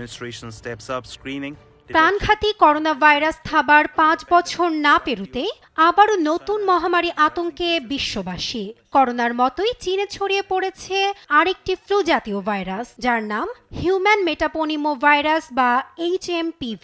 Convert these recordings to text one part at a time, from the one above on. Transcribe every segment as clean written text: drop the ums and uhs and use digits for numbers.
administration steps up screening. প্রাণঘাতী corona virus থাবার 5 বছর না পেরুতে আবারও নতুন মহামারী আতঙ্কে বিশ্ববাসী। করোনার মতোই চীনে ছড়িয়ে পড়েছে আরেকটি ফ্লু জাতীয় ভাইরাস, যার নাম হিউম্যান মেটাপনিমো ভাইরাস বা HMPV।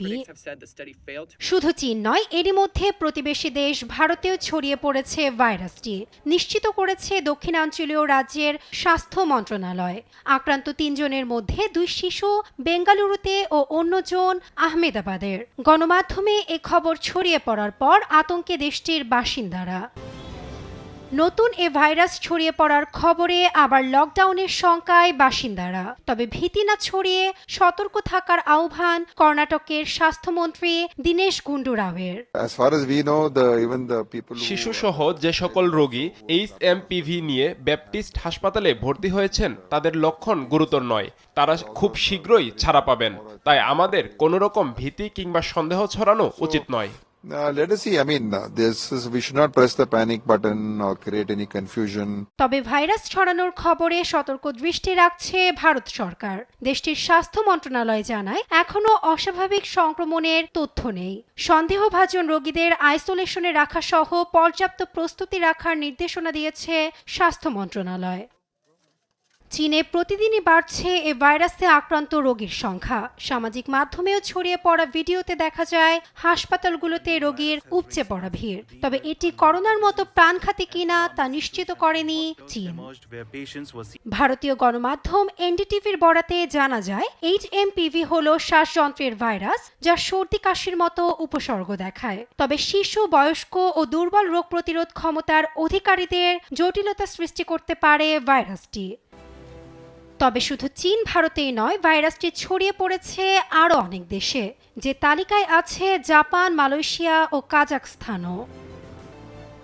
শুধু চীন নয়, এরই মধ্যে প্রতিবেশী দেশ ভারতেও ছড়িয়ে পড়েছে ভাইরাসটি, নিশ্চিত করেছে দক্ষিণাঞ্চলীয় রাজ্যের স্বাস্থ্য মন্ত্রণালয়। আক্রান্ত 3 জনের মধ্যে 2 শিশু বেঙ্গালুরুতে ও অন্যজন আহমেদাবাদের। গণমাধ্যমে এ খবর ছড়িয়ে পড়ার পর আতঙ্কে দেশটির বাসিন্দারা। নতুন এ ভাইরাস ছড়িয়ে পড়ার খবরে আবার লকডাউনের শঙ্কায় বাসিন্দারা। তবে ভীতি না ছড়িয়ে সতর্ক থাকার আহ্বান কর্ণাটকের স্বাস্থ্যমন্ত্রী দীনেশ গুন্ডুরাওয়ের। শিশুসহ যে সকল রোগী HMPV নিয়ে ব্যাপটিস্ট হাসপাতালে ভর্তি হয়েছেন তাদের লক্ষণ গুরুতর নয়, তারা খুব শীঘ্রই ছাড়া পাবেন। তাই আমাদের কোনো রকম ভীতি কিংবা সন্দেহ ছড়ানো উচিত নয়। Let us see. We should not press the panic button or create any confusion. তবে ভাইরাস ছড়ানোর খবরে সতর্ক দৃষ্টি রাখছে ভারত সরকার। দেশটির স্বাস্থ্য মন্ত্রণালয় জানায়, এখনো অস্বাভাবিক সংক্রমণের তথ্য নেই। সন্দেহভাজন রোগীদের আইসোলেশনে রাখা সহ পর্যাপ্ত প্রস্তুতি রাখার নির্দেশনা দিয়েছে স্বাস্থ্য মন্ত্রণালয়। চীনে প্রতিদিনই বাড়ছে এ ভাইরাসে আক্রান্ত রোগীর সংখ্যা। সামাজিক মাধ্যমেও ছড়িয়ে পড়া ভিডিওতে দেখা যায় হাসপাতালগুলোতে রোগীর উপচে পড়া ভিড়। তবে এটি করোনার মতো প্রাণঘাতী কিনা তা নিশ্চিত করেনি চীন। ভারতীয় গণমাধ্যম NDTVর বরাতে জানা যায়, HMPV হলো শ্বাসযন্ত্রের ভাইরাস, যা সর্দি কাশির মতো উপসর্গ দেখায়। তবে শিশু, বয়স্ক ও দুর্বল রোগ প্রতিরোধ ক্ষমতার অধিকারীদের জটিলতা সৃষ্টি করতে পারে ভাইরাসটি। তবে শুধু চীন, ভারতেই নয়, ভাইরাসটি ছড়িয়ে পড়েছে আরও অনেক দেশে, যে তালিকায় আছে জাপান, মালয়েশিয়া ও কাজাখস্তানও।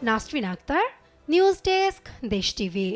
নাসরিন আক্তার, নিউজ ডেস্ক, দেশ টিভি।